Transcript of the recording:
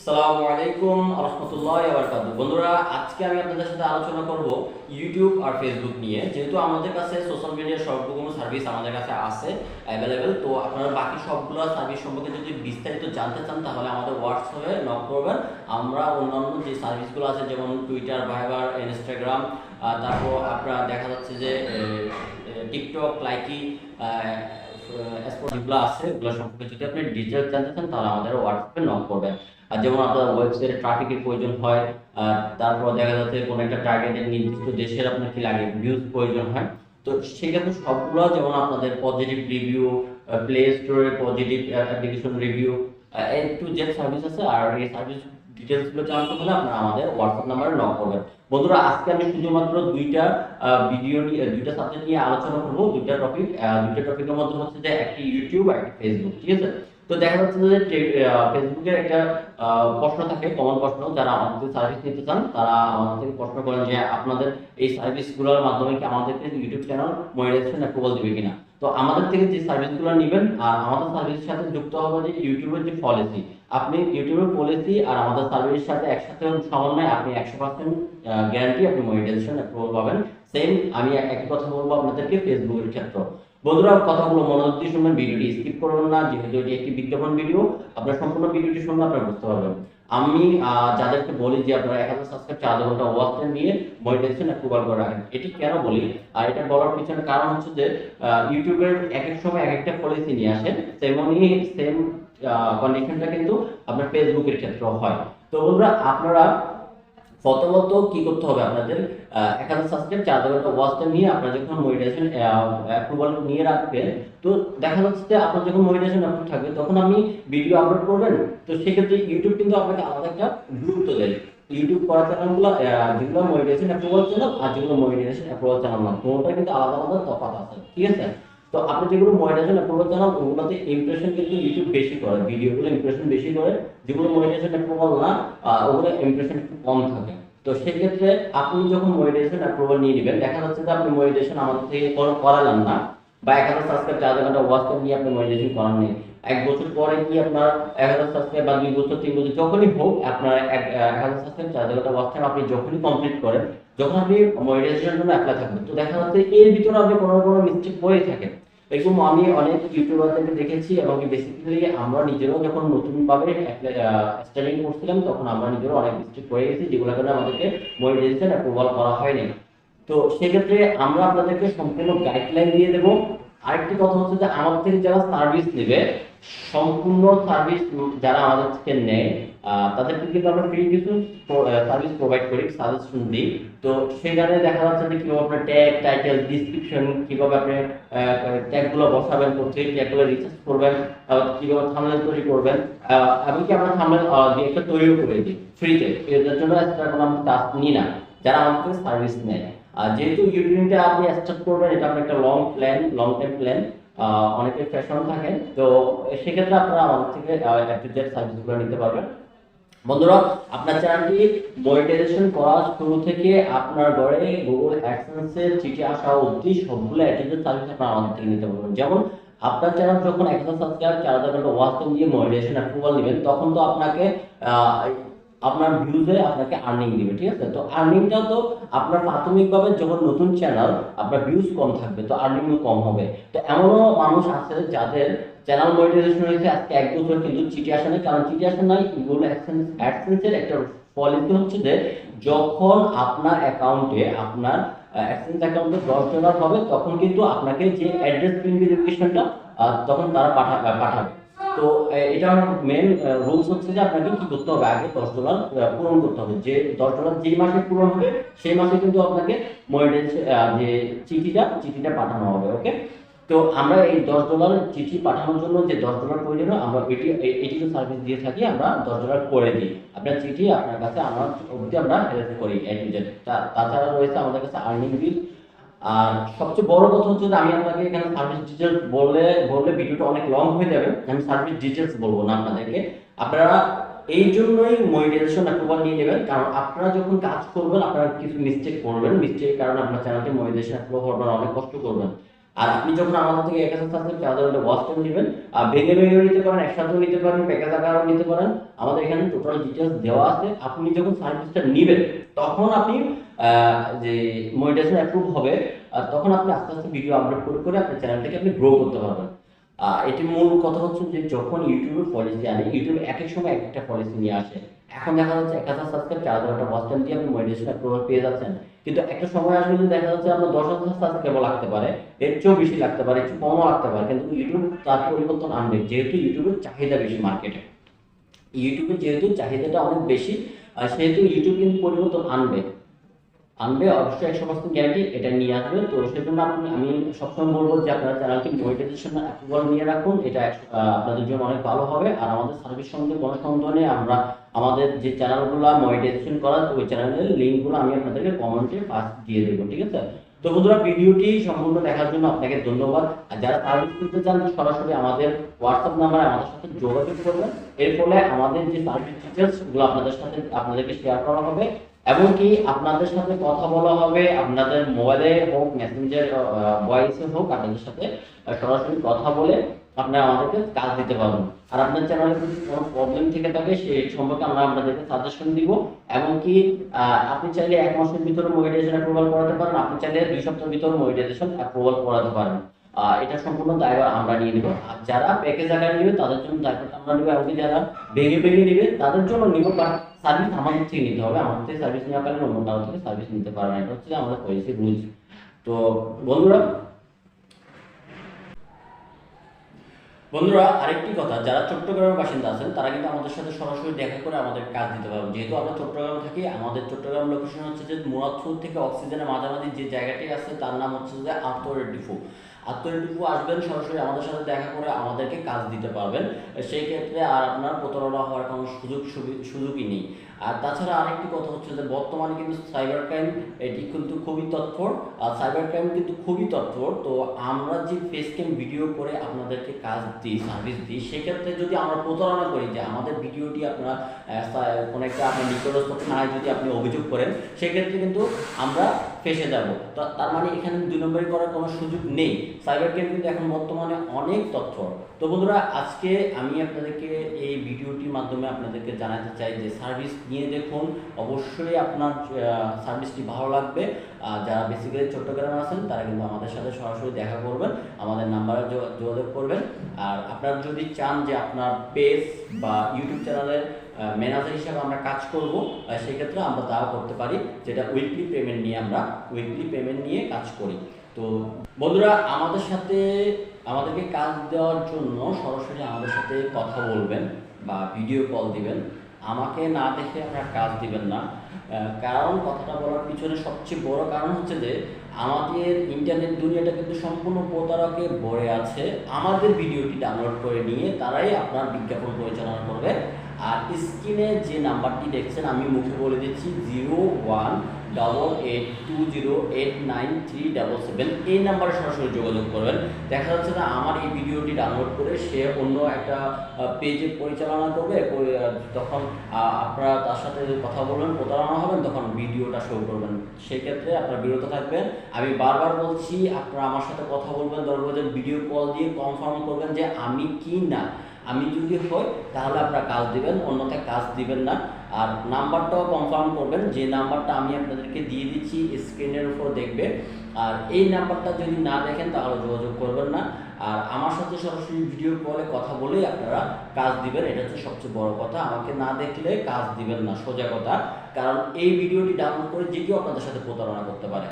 আসসালামু আলাইকুম রহমতুল্লাহ বারাকাতুহু। বন্ধুরা, আজকে আমি আপনাদের সাথে আলোচনা করব ইউটিউব আর ফেসবুক নিয়ে। যেহেতু আমাদের কাছে সোশ্যাল মিডিয়ার সবগুলো সার্ভিস আমাদের কাছে আছে অ্যাভেলেবেল, তো আপনারা বাকি সবগুলো সার্ভিস সম্পর্কে যদি বিস্তারিত জানতে চান তাহলে আমাদের হোয়াটসঅ্যাপে নক করবেন। আমরা অন্যান্য যে সার্ভিসগুলো আছে যেমন টুইটার, ভাইবার, ইনস্টাগ্রাম, তারপর আপনার দেখা যাচ্ছে যে টিকটক, লাইকি, যেগুলো আছে ওগুলো সম্পর্কে যদি আপনি ডিটেলস জানতে চান তাহলে আমাদের হোয়াটসঅ্যাপে নক করবেন। আর যেমন আপনার ওয়েবসাইটে ট্রাফিকের প্রয়োজন হয়, তারপর দেখা যাচ্ছে কোনো একটা টার্গেটের নির্দিষ্ট দেশের আপনার কি লাগে, ভিউজ প্রয়োজন হয়, তো সেক্ষেত্রে সবগুলো যেমন আপনাদের পজিটিভ রিভিউ, প্লে স্টোরে positive application review, A to Z service আছে। আর এই সার্ভিস ডিটেলসগুলো জানতে হলে আপনারা আমাদের হোয়াটসঅ্যাপ নাম্বারে নক করবেন। বন্ধুরা, আজকে আমি শুধুমাত্র দুইটা ভিডিও নিয়ে, দুইটা সাবজেক্ট নিয়ে আলোচনা করবো। দুইটা টপিকের মধ্যে হচ্ছে যে একটি ইউটিউব আর একটি ফেসবুক, ঠিক আছে? তো দেখা যাচ্ছে যে ফেসবুকের একটা প্রশ্ন থাকে, কমন প্রশ্ন, যারা আমাদের সার্ভিস নিতে চান তারা আমাদের থেকে প্রশ্ন করেন যে আপনাদের এই সার্ভিসগুলোর মাধ্যমে কি আমাদেরকে ইউটিউব চ্যানেল মনিটাইজেশন অ্যাপ্রুভাল দিবে কিনা। তো আমাদের থেকে যে সার্ভিসগুলো নেবেন আর আমাদের সার্ভিসের সাথে যুক্ত হবে যে ইউটিউবের যে পলিসি, আপনি ইউটিউবের পলিসি আর আমাদের সার্ভিসের সাথে একসাথে সমন্বয়ে আপনি 100% গ্যারান্টি আপনি মনিটাইজেশন অ্যাপ্রুভাল পাবেন। সেম আমি একই কথা বলবো আপনাদেরকে ফেসবুকের ক্ষেত্রে। বন্ধুরা, কথাগুলো মনোযোগ দিয়ে শুনবেন, ভিডিওটি স্কিপ করবেন না, যেহেতু এটি একটি বিজ্ঞাপন ভিডিও। আপনার সম্পূর্ণ ভিডিওটি শুনলে আপনারা বুঝতে পারবেন। আমি যাদেরকে বলি যে আপনারা 1000 সাবস্ক্রাইব 4 ঘন্টা ওয়াচ টাইম নিয়ে মনিটাইজেশন অ্যাপ্রুভাল করে রাখেন, এটি কেন বলি আর এটা বলার পিছনে কারণ হচ্ছে যে ইউটিউবের এক এক সময় এক একটা পলিসি নিয়ে আসে, তেমনই সেম কন্ডিশনটা কিন্তু আপনার ফেসবুকের ক্ষেত্রেও হয়। তো বন্ধুরা, আপনারা প্রথমত কি করতে হবে, আপনাদের 1000 সাবস্ক্রাইব 4 ঘন্টা ওয়াচ টাইম নিয়ে আপনারা যখন মনিটাইজেশন অ্যাপ্রুভাল নিয়ে রাখবেন, তো দেখা যাচ্ছে যে আপনার যখন মনিটাইজেশন অ্যাপ্রুভ থাকবে তখন আপনি ভিডিও আপলোড করবেন। তো সেক্ষেত্রে ইউটিউব কিন্তু আপনাকে আলাদা একটা গুরুত্ব দেয়। ইউটিউব করা চ্যানেলগুলো, যেগুলো মনিটাইজেশন অ্যাপ্রুভাল চ্যানেল আর যেগুলো মনিটাইজেশন অ্যাপ্রুভাল চ্যানেল না, দুটোটা কিন্তু আলাদা আলাদা তফাৎ আছে, ঠিক আছে? তো আপনি যেগুলো মনিটাইজেশন অ্যাপ্রুভাল চ্যানেল ওগুলোতে ইমপ্রেশন কিন্তু ইউটিউব বেশি করে, ভিডিওগুলো ইমপ্রেশন বেশি করে। যেগুলো মনিটাইজেশন অ্যাপ্রুভাল না ওগুলো ইমপ্রেশন একটু কম থাকে। তো সেক্ষেত্রে আপনি যখন মনিটাইজেশন অ্যাপ্রুভাল নিয়ে নেবেন, দেখা যাচ্ছে যে আপনি মনিটাইজেশন আমাদের থেকে করালেন না, বা 1000 সাবস্ক্রাইব 4 ঘন্টা ওয়াচ টাইম নিয়ে আপনি মনিটাইজেশন করান নেই। 1 বছর পরে কি আপনার 1000 সাবস্ক্রাইব বা 2 বছর 3 বছর যখনই হোক আপনার 1000 সাবস্ক্রাইব 4 ঘন্টা ওয়াচ টাইম আপনি যখনই কমপ্লিট করেন, যখন আপনি মনিটাইজেশনের জন্য অ্যাপ্লাই থাকবেন, তো দেখা যাচ্ছে এর ভিতরে আপনি কোনো কোনো মিস্টেক করে থাকেন। এরকম আমি অনেক ইউটিউবারদেরকে দেখেছি, এবং বেসিক্যালি আমরা নিজেরাও যখন নতুনভাবে স্টার্টিং করছিলাম তখন আমরা নিজেরাও অনেক মিস্টেক করে গেছি, যেগুলো কারণে আমাদেরকে মনিটাইজেশন অ্যাপ্রুভাল করা হয়নি। তো সেক্ষেত্রে আমরা আপনাদেরকে সম্পূর্ণ গাইডলাইন দিয়ে দেবো। আরেকটি কথা হচ্ছে যে আমাদের থেকে যারা সার্ভিস নেবে, সম্পূর্ণ সার্ভিস যারা আমাদের থেকে নেয় তাদেরকে কিন্তু আমরা ফ্রি কিছু সার্ভিস প্রোভাইড করি, সাজেশন দিই। তো সেখানে দেখা যাচ্ছে যে কিভাবে আপনার ট্যাগ, টাইটেল, ডিসক্রিপশন, কিভাবে আপনি ট্যাগগুলো বসাবেন, প্রত্যেক ট্যাগগুলো রিসার্চ করবেন, কিভাবে থাম্বনেল তৈরি করবেন, এমনকি আমরা থাম্বনেল দিয়ে একটা তৈরিও করে দিই ফ্রিতে। এর জন্য এক্সট্রা কোনো আমরা চার্জ নিই না যারা আমাদের থেকে সার্ভিস নেয়। আর যেহেতু ইউটিউবটা আপনি স্টার্ট করবেন, এটা আপনার একটা long plan, long time plan, অনেকের ফ্যাশন থাকে, তো সেক্ষেত্রে আপনারা আমাদের থেকে একটু জেড সার্ভিসগুলো নিতে পারবেন। বন্ধুরা, আপনার চ্যানেলটি মনিটাইজেশন করা শুরু থেকে আপনার ঘরে গুগল অ্যাডসেন্সের চিঠি আসা অবধি সবগুলো অ্যাডসেন্সের সার্ভিস আপনারা আমাদের থেকে নিতে পারবেন। যেমন আপনার চ্যানেল যখন 1000 সাবস্ক্রাইব 4000 ঘন্টা ওয়াচ টাইম দিয়ে মনিটাইজেশন অ্যাপ্রুভাল নেবেন, তখন তো আপনাকে আপনার ভিউজে আপনাকে আর্নিং দিবে, ঠিক আছে? তো আর্নিংটা তো আপনার প্রাথমিকভাবে যখন নতুন চ্যানেল আপনার ভিউজ কম থাকবে তো আর্নিংও কম হবে। তো এমনও মানুষ আছে যাদের চ্যানেল মনিটাইজেশন হয়েছে আজকে 1 বছর কিন্তু চিঠি আসে নাই। কারণ চিঠি আসে নাই, গুগল অ্যাডসেন্সের একটা পলিসি হচ্ছে যে যখন আপনার অ্যাকাউন্টে আপনার অ্যাডসেন্স অ্যাকাউন্টে $10 হবে তখন কিন্তু আপনাকে যে অ্যাড্রেস ভেরিফিকেশনটা তখন তারা পাঠাবে। তো এটা মেন রুলস হচ্ছে যে আপনাকে কি করতে হবে, আগে $10 পূরণ করতে হবে। যে $10 যেই মাসে পূরণ হবে সেই মাসে কিন্তু আপনাকে মনিটাইজেশন যে চিঠিটা পাঠানো হবে, ওকে? তো আমরা এই $10 চিঠি পাঠানোর জন্য যে $10 প্রয়োজন আমরা এটি সার্ভিস দিয়ে থাকি, আমরা $10 করে দিই। আপনার চিঠি আপনার কাছে আমার অবধি আমরা হেল্প করি A to Z। তাছাড়া রয়েছে আমাদের কাছে আর্নিং বিল। আর সবচেয়ে বড় কথা হচ্ছে যে আমি আপনাকে এখানে সার্ভিস ডিটেলস বললে ভিডিওটা অনেক লং হয়ে যাবে, আমি সার্ভিস ডিটেলস বলবো না আপনাদেরকে। আপনারা এই জন্যই মনিটাইজেশন অ্যাপ্রুভাল নিয়ে নেবেন, কারণ আপনারা যখন কাজ করবেন আপনারা কিছু মিস্টেক করবেন, মিস্টেকের কারণে আপনার চ্যানেলটি মনিটাইজেশন অ্যাপ্রুভাল হওয়ার অনেক কষ্ট করবেন। আর আপনি যখন আমাদের থেকে 1000 সাবস্ক্রাইব 4000 ওয়াচ টাইম নেবেন, ভেঙে ভেঙেও নিতে পারেন, একসাথেও নিতে পারেন, প্যাকেজ আকারেও নিতে পারেন। আমাদের এখানে টোটাল ডিটেলস দেওয়া আছে। আপনি যখন সার্ভিসটা নিবেন তখন আপনি যে মনিটাইজেশন অ্যাপ্রুভ হবে, আর তখন আপনি আস্তে আস্তে ভিডিও আপলোড করে করে আপনার চ্যানেলটাকে আপনি গ্রো করতে পারবেন। এটি মূল কথা হচ্ছে যে যখন ইউটিউবের পলিসি আনে, ইউটিউব এক এক সময় এক একটা পলিসি নিয়ে আসে। এখন দেখা যাচ্ছে 1000 সাবস্ক্রাইব 4000 ওয়াচ টাইম দিয়ে আপনি মনিটাইজেশন অ্যাপ্রুভাল পেয়ে যাচ্ছেন, কিন্তু একটা সময় আসবে যে দেখা যাচ্ছে আপনার 10,000 সাবস্ক্রাইব লাগতে পারে, এর চেয়েও বেশি লাগতে পারে, একটু কমও লাগতে পারে, কিন্তু ইউটিউব তার পরিবর্তন আনবে, যেহেতু ইউটিউবের চাহিদা বেশি মার্কেটে। ইউটিউবের যেহেতু চাহিদাটা অনেক বেশি, সেহেতু ইউটিউব কিন্তু পরিবর্তন আনবে। আনবে অবশ্যই, 100% গ্যারান্টি এটা নিয়ে আসবে। তো সেজন্য আমি সবসময় বলবো যে আপনারা চ্যানেলটি মনিটাইজেশন অ্যাপ্রুভাল নিয়ে রাখুন, এটা আপনাদের জন্য অনেক ভালো হবে। আর আমাদের সার্ভিস সম্বন্ধে কোনো সন্দেহ নেই, আমরা আমাদের যে চ্যানেলগুলো মনিটাইজেশন করা ওই চ্যানেলের লিঙ্কগুলো আমি আপনাদেরকে কমেন্টে ফার্স্ট দিয়ে দেবো, ঠিক আছে? তো বন্ধুরা, ভিডিওটি সম্পূর্ণ দেখার জন্য আপনাকে ধন্যবাদ। আর যারা সার্ভিস নিতে চান সরাসরি আমাদের হোয়াটসঅ্যাপ নাম্বারে আমাদের সাথে যোগাযোগ করবেন। এর ফলে আমাদের যে সার্ভিস ডিটেলস গুলো আপনাদেরকে শেয়ার করা হবে, এবং কি আপনাদের সাথে কথা বলা হবে, আপনাদের মোবাইলে হোক, মেসেঞ্জার ভয়েসে হোক, আপনাদের সাথে সরাসরি কথা বলে আপনারা আমাদেরকে কাজ দিতে পারবেন। আর আপনার চ্যানেলে যদি কোনো প্রবলেম থেকে থাকে সেই সম্পর্কে আমরা আপনাদেরকে সাজেশন দিব। এবং কি আপনি চাইলে 1 মাসের ভিতরে মনিটাইজেশন অ্যাপ্রুভাল করাতে পারেন, আপনি চাইলে 2 সপ্তাহের ভিতরে মনিটাইজেশন অ্যাপ্রুভাল করাতে পারেন। এটা সম্পূর্ণ দায়ভার আমরা নিয়ে নেব। আর যারা প্যাকেজ আকারে নেবে তাদের জন্য দায়ভারটা আমরা নেব, এমনকি যারা ভেঙে ভেঙে নেবে তাদের জন্য নিব, বা সার্ভিস আমাদের থেকে নিতে হবে। আমাদের থেকে সার্ভিস নেওয়া কারণে অন্য কারো থেকে সার্ভিস নিতে পারবে না, এটা হচ্ছে আমাদের পলিসি রুলস। তো বন্ধুরা বন্ধুরা আরেকটি কথা, যারা চট্টগ্রামের বাসিন্দা আছেন তারা কিন্তু আমাদের সাথে সরাসরি দেখা করে আমাদের কাজ দিতে পারবেন। যেহেতু আমরা চট্টগ্রামে থাকি, আমাদের চট্টগ্রাম লোকেশন হচ্ছে যে মুরাদপুর থেকে অক্সিজেনের মাঝামাঝি যে জায়গাটি আছে তার নাম হচ্ছে যে আত্মরের ডিপো। আত্মরের ডিপো আসবেন, সরাসরি আমাদের সাথে দেখা করে আমাদেরকে কাজ দিতে পারবেন। সেই ক্ষেত্রে আর আপনার প্রতারণা হওয়ার কোনো সুযোগই নেই। আর তাছাড়া আরেকটি কথা হচ্ছে যে বর্তমানে কিন্তু সাইবার ক্রাইম এটি কিন্তু খুবই তৎপর, আর সাইবার ক্রাইম কিন্তু খুবই তৎপর। তো আমরা যে ফেস ক্যাম ভিডিও করে আপনাদেরকে কাজ দিই, সার্ভিস দিই, সেক্ষেত্রে যদি আমরা প্রতারণা করি যে আমাদের ভিডিওটি আপনারা কোনো একটা আপনার নিকটস্থ থানায় যদি আপনি অভিযোগ করেন, সেক্ষেত্রে কিন্তু আমরা ফেসে যাব। তো তার মানে এখানে 2 নম্বরই করার কোনো সুযোগ নেই। সাইবার ক্রাইম কিন্তু এখন বর্তমানে অনেক তৎপর। তো বন্ধুরা, আজকে আমি আপনাদেরকে এই ভিডিওটির মাধ্যমে আপনাদেরকে জানাতে চাই যে সার্ভিস নিয়ে দেখুন, অবশ্যই আপনার সার্ভিসটি ভালো লাগবে। যারা বেসিক্যালি চট্টগ্রামে আছেন তারা কিন্তু আমাদের সাথে সরাসরি দেখা করবেন, আমাদের নাম্বারে যোগাযোগ করবেন। আর আপনারা যদি চান যে আপনার পেজ বা ইউটিউব চ্যানেলের ম্যানেজার হিসাবে আমরা কাজ করব, সেক্ষেত্রে আমরা তাও করতে পারি, যেটা উইকলি পেমেন্ট নিয়ে কাজ করি। তো বন্ধুরা, আমাদেরকে কাজ দেওয়ার জন্য সরাসরি আমাদের সাথে কথা বলবেন বা ভিডিও কল দিবেন। আমাকে না দেখে আপনারা কাজ দিবেন না। কারণ কথাটা বলার পিছনে সবচেয়ে বড় কারণ হচ্ছে যে আমাদের ইন্টারনেট দুনিয়াটা কিন্তু সম্পূর্ণ প্রতারকে ভরে আছে। আমাদের ভিডিওটি ডাউনলোড করে নিয়ে তারাই আপনার বিজ্ঞাপন পরিচালনা করবে। আর স্ক্রিনে যে নাম্বারটি দেখছেন আমি মুখে বলে দিচ্ছি, 0188208937, এই নাম্বারে সরাসরি যোগাযোগ করবেন। দেখা যাচ্ছে না আমার এই ভিডিওটি ডাউনলোড করে সে অন্য একটা পেজে পরিচালনা করবে, তখন আপনারা তার সাথে কথা বলবেন, প্রতারণা হবেন, তখন ভিডিওটা শো করবেন। সেক্ষেত্রে আপনারা বিরত থাকবেন। আমি বারবার বলছি, আপনারা আমার সাথে কথা বলবেন, দরকার ভিডিও কল দিয়ে কনফার্ম করবেন যে আমি কি না। আমি যদি হয় তাহলে আপনারা কাজ দিবেন, অন্যথায় কাজ দিবেন না। আর নাম্বারটাও কনফার্ম করবেন, যে নাম্বারটা আমি আপনাদেরকে দিয়ে দিচ্ছি স্ক্রিনের উপর দেখবে। আর এই নাম্বারটা যদি না দেখেন তাহলে যোগাযোগ করবেন না। আর আমার সাথে সরাসরি ভিডিও কলে কথা বলেই আপনারা কাজ দিবেন, এটা হচ্ছে সবচেয়ে বড় কথা। আমাকে না দেখলে কাজ দিবেন না, সোজা কথা। কারণ এই ভিডিওটি ডাউনলোড করে যে কেউ আপনাদের সাথে প্রতারণা করতে পারে।